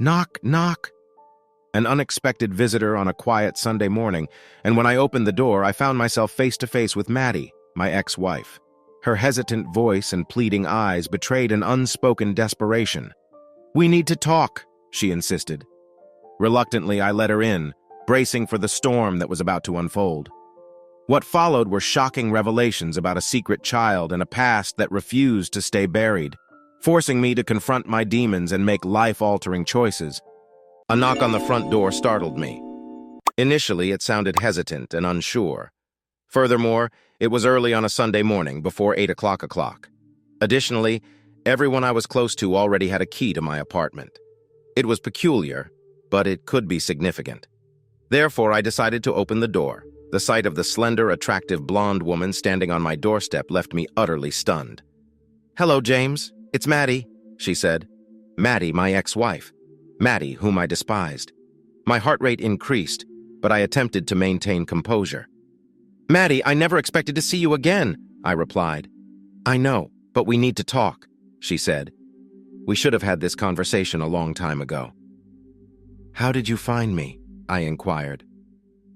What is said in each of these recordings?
Knock, knock. An unexpected visitor on a quiet Sunday morning, and when I opened the door, I found myself face to face with Maddie, my ex-wife. Her hesitant voice and pleading eyes betrayed an unspoken desperation. "We need to talk," she insisted. Reluctantly, I let her in, bracing for the storm that was about to unfold. What followed were shocking revelations about a secret child and a past that refused to stay buried, forcing me to confront my demons and make life-altering choices. A knock on the front door startled me. Initially, it sounded hesitant and unsure. Furthermore, it was early on a Sunday morning, before 8 o'clock. Additionally, everyone I was close to already had a key to my apartment. It was peculiar, but it could be significant. Therefore, I decided to open the door. The sight of the slender, attractive blonde woman standing on my doorstep left me utterly stunned. "Hello, James. It's Maddie," she said. Maddie, my ex-wife. Maddie, whom I despised. My heart rate increased, but I attempted to maintain composure. "Maddie, I never expected to see you again," I replied. "I know, but we need to talk," she said. "We should have had this conversation a long time ago." "How did you find me?" I inquired.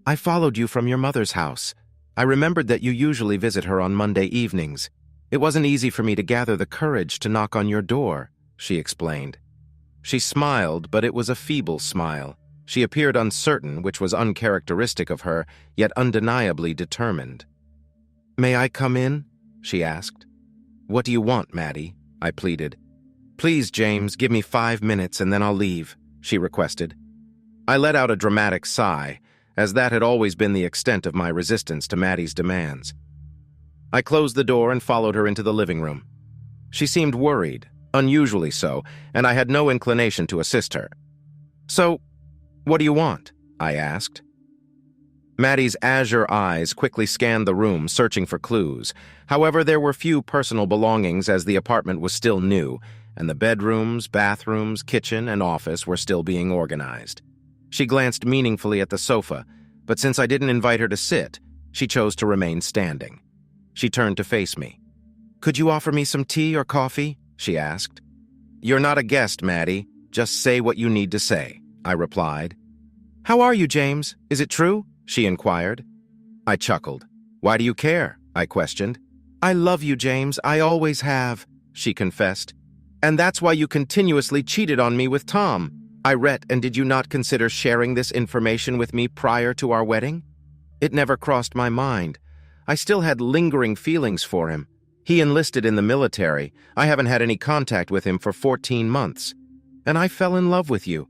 "I followed you from your mother's house. I remembered that you usually visit her on Monday evenings. It wasn't easy for me to gather the courage to knock on your door," she explained. She smiled, but it was a feeble smile. She appeared uncertain, which was uncharacteristic of her, yet undeniably determined. "May I come in?" she asked. "What do you want, Maddie?" I pleaded. "Please, James, give me 5 minutes and then I'll leave," she requested. I let out a dramatic sigh, as that had always been the extent of my resistance to Maddie's demands. I closed the door and followed her into the living room. She seemed worried, unusually so, and I had no inclination to assist her. "So, what do you want?" I asked. Maddie's azure eyes quickly scanned the room, searching for clues. However, there were few personal belongings as the apartment was still new, and the bedrooms, bathrooms, kitchen, and office were still being organized. She glanced meaningfully at the sofa, but since I didn't invite her to sit, she chose to remain standing. She turned to face me. "Could you offer me some tea or coffee?" she asked. "You're not a guest, Maddie. Just say what you need to say," I replied. "How are you, James? Is it true?" she inquired. I chuckled. "Why do you care?" I questioned. "I love you, James. I always have," she confessed. "And that's why you continuously cheated on me with Tom." I read, "And did you not consider sharing this information with me prior to our wedding?" It never crossed my mind. I still had lingering feelings for him. He enlisted in the military. I haven't had any contact with him for 14 months. And I fell in love with you.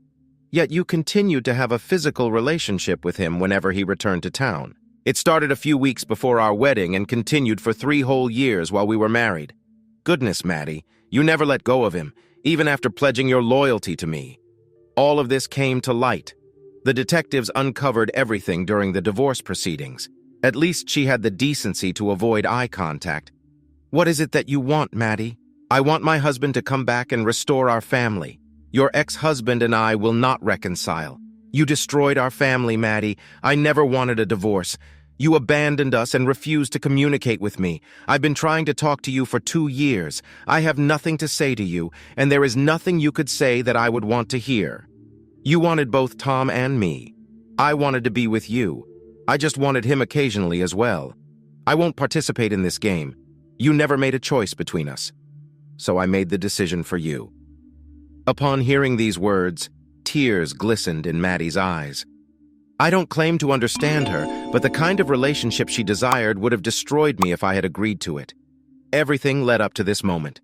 Yet you continued to have a physical relationship with him whenever he returned to town. It started a few weeks before our wedding and continued for 3 whole years while we were married. Goodness, Maddie, you never let go of him, even after pledging your loyalty to me. All of this came to light. The detectives uncovered everything during the divorce proceedings. At least she had the decency to avoid eye contact. "What is it that you want, Maddie?" "I want my husband to come back and restore our family. Your ex-husband and I will not reconcile. You destroyed our family, Maddie. I never wanted a divorce. You abandoned us and refused to communicate with me. I've been trying to talk to you for 2 years. I have nothing to say to you, and there is nothing you could say that I would want to hear. You wanted both Tom and me. I wanted to be with you. I just wanted him occasionally as well. I won't participate in this game. You never made a choice between us. So I made the decision for you." Upon hearing these words, tears glistened in Maddie's eyes. I don't claim to understand her, but the kind of relationship she desired would have destroyed me if I had agreed to it. Everything led up to this moment.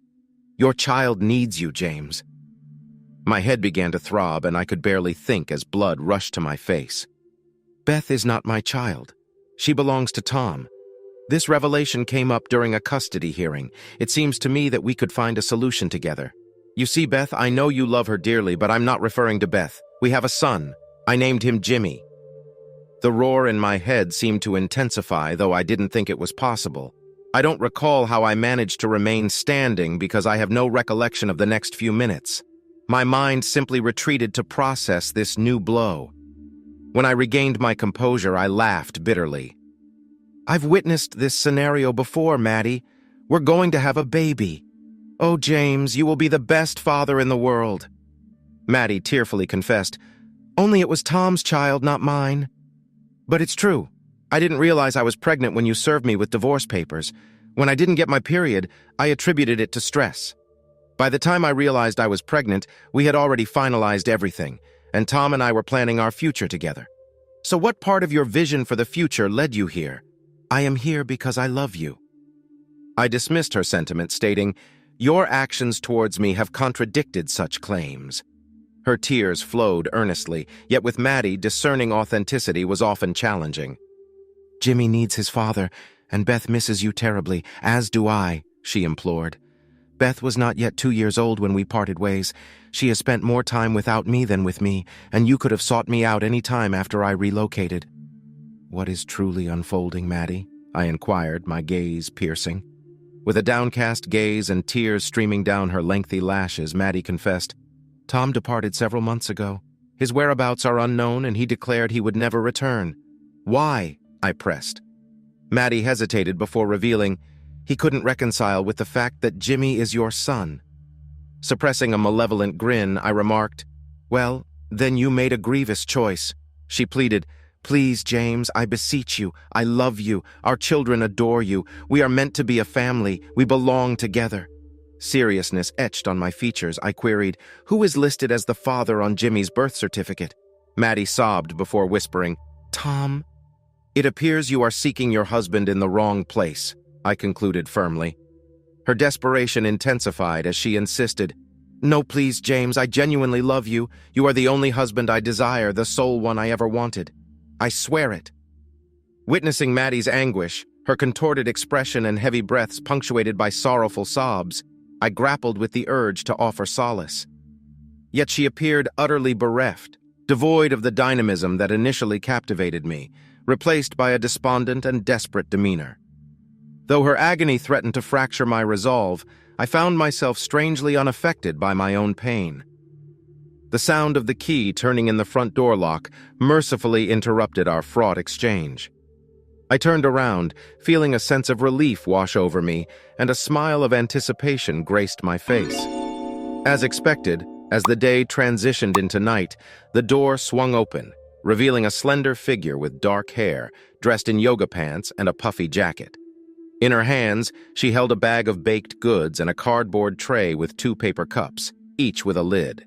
"Your child needs you, James." My head began to throb, and I could barely think as blood rushed to my face. "Beth is not my child. She belongs to Tom. This revelation came up during a custody hearing. It seems to me that we could find a solution together. You see, Beth, I know you love her dearly, but I'm not referring to Beth. We have a son. I named him Jimmy." The roar in my head seemed to intensify, though I didn't think it was possible. I don't recall how I managed to remain standing because I have no recollection of the next few minutes. My mind simply retreated to process this new blow. When I regained my composure, I laughed bitterly. "I've witnessed this scenario before, Maddie. We're going to have a baby. Oh, James, you will be the best father in the world." Maddie tearfully confessed, "Only it was Tom's child, not mine." "But it's true. I didn't realize I was pregnant when you served me with divorce papers. When I didn't get my period, I attributed it to stress. By the time I realized I was pregnant, we had already finalized everything, and Tom and I were planning our future together. So what part of your vision for the future led you here? I am here because I love you." I dismissed her sentiment, stating, "Your actions towards me have contradicted such claims." Her tears flowed earnestly, yet with Maddie, discerning authenticity was often challenging. "Jimmy needs his father, and Beth misses you terribly, as do I," she implored. "Beth was not yet 2 years old when we parted ways. She has spent more time without me than with me, and you could have sought me out any time after I relocated." "What is truly unfolding, Maddie?" I inquired, my gaze piercing. With a downcast gaze and tears streaming down her lengthy lashes, Maddie confessed, "Tom departed several months ago. His whereabouts are unknown, and he declared he would never return." "Why?" I pressed. Maddie hesitated before revealing, "He couldn't reconcile with the fact that Jimmy is your son." Suppressing a malevolent grin, I remarked, "Well, then you made a grievous choice." She pleaded, "Please, James, I beseech you. I love you. Our children adore you. We are meant to be a family. We belong together." Seriousness etched on my features, I queried, "Who is listed as the father on Jimmy's birth certificate?" Maddie sobbed before whispering, "Tom." "It appears you are seeking your husband in the wrong place," I concluded firmly. Her desperation intensified as she insisted, "No, please, James, I genuinely love you. You are the only husband I desire, the sole one I ever wanted. I swear it." Witnessing Maddie's anguish, her contorted expression and heavy breaths punctuated by sorrowful sobs, I grappled with the urge to offer solace. Yet she appeared utterly bereft, devoid of the dynamism that initially captivated me, replaced by a despondent and desperate demeanor. Though her agony threatened to fracture my resolve, I found myself strangely unaffected by my own pain. The sound of the key turning in the front door lock mercifully interrupted our fraught exchange. I turned around, feeling a sense of relief wash over me, and a smile of anticipation graced my face. As expected, as the day transitioned into night, the door swung open, revealing a slender figure with dark hair, dressed in yoga pants and a puffy jacket. In her hands, she held a bag of baked goods and a cardboard tray with 2 paper cups, each with a lid.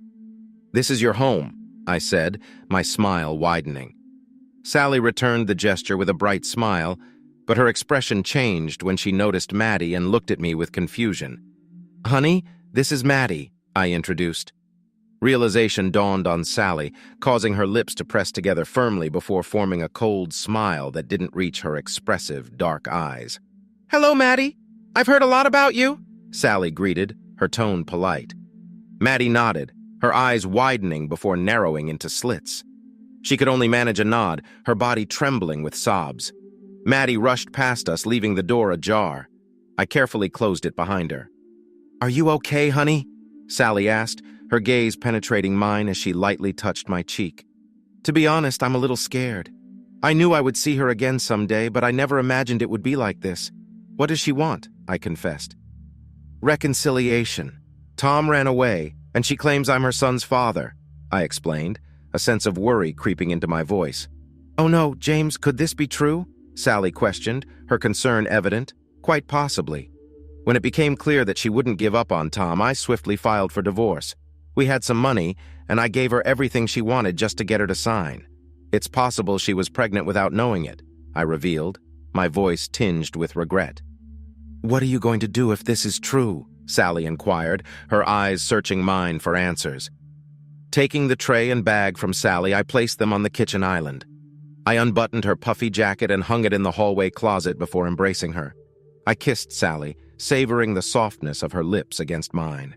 "This is your home," I said, my smile widening. Sally returned the gesture with a bright smile, but her expression changed when she noticed Maddie and looked at me with confusion. "Honey, this is Maddie," I introduced. Realization dawned on Sally, causing her lips to press together firmly before forming a cold smile that didn't reach her expressive, dark eyes. "Hello, Maddie. I've heard a lot about you," Sally greeted, her tone polite. Maddie nodded, her eyes widening before narrowing into slits. She could only manage a nod, her body trembling with sobs. Maddie rushed past us, leaving the door ajar. I carefully closed it behind her. "Are you okay, honey?" Sally asked, her gaze penetrating mine as she lightly touched my cheek. "To be honest, I'm a little scared. I knew I would see her again someday, but I never imagined it would be like this." "What does she want?" I confessed. "Reconciliation. Tom ran away, and she claims I'm her son's father," I explained, a sense of worry creeping into my voice. "Oh no, James, could this be true?" Sally questioned, her concern evident. "Quite possibly." When it became clear that she wouldn't give up on Tom, I swiftly filed for divorce. We had some money, and I gave her everything she wanted just to get her to sign. "It's possible she was pregnant without knowing it," I revealed, my voice tinged with regret. "What are you going to do if this is true?" Sally inquired, her eyes searching mine for answers. Taking the tray and bag from Sally, I placed them on the kitchen island. I unbuttoned her puffy jacket and hung it in the hallway closet before embracing her. I kissed Sally, savoring the softness of her lips against mine.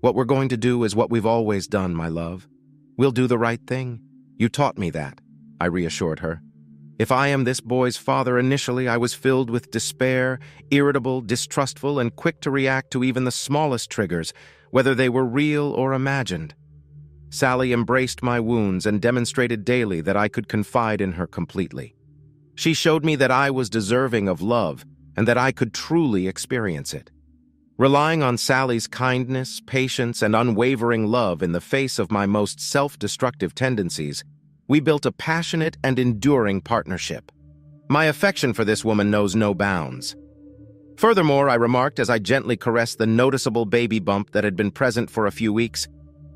"What we're going to do is what we've always done, my love. We'll do the right thing. You taught me that," I reassured her. If I am this boy's father, initially I was filled with despair, irritable, distrustful, and quick to react to even the smallest triggers, whether they were real or imagined. Sally embraced my wounds and demonstrated daily that I could confide in her completely. She showed me that I was deserving of love and that I could truly experience it. Relying on Sally's kindness, patience, and unwavering love in the face of my most self-destructive tendencies, we built a passionate and enduring partnership. My affection for this woman knows no bounds. Furthermore, I remarked as I gently caressed the noticeable baby bump that had been present for a few weeks,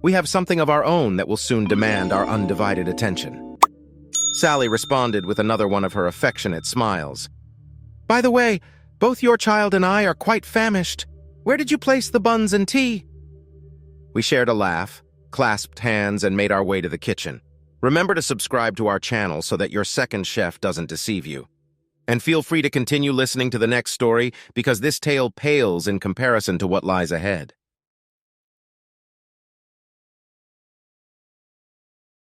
we have something of our own that will soon demand our undivided attention. Sally responded with another one of her affectionate smiles. By the way, both your child and I are quite famished. Where did you place the buns and tea? We shared a laugh, clasped hands, and made our way to the kitchen. Remember to subscribe to our channel so that your second chef doesn't deceive you. And feel free to continue listening to the next story because this tale pales in comparison to what lies ahead.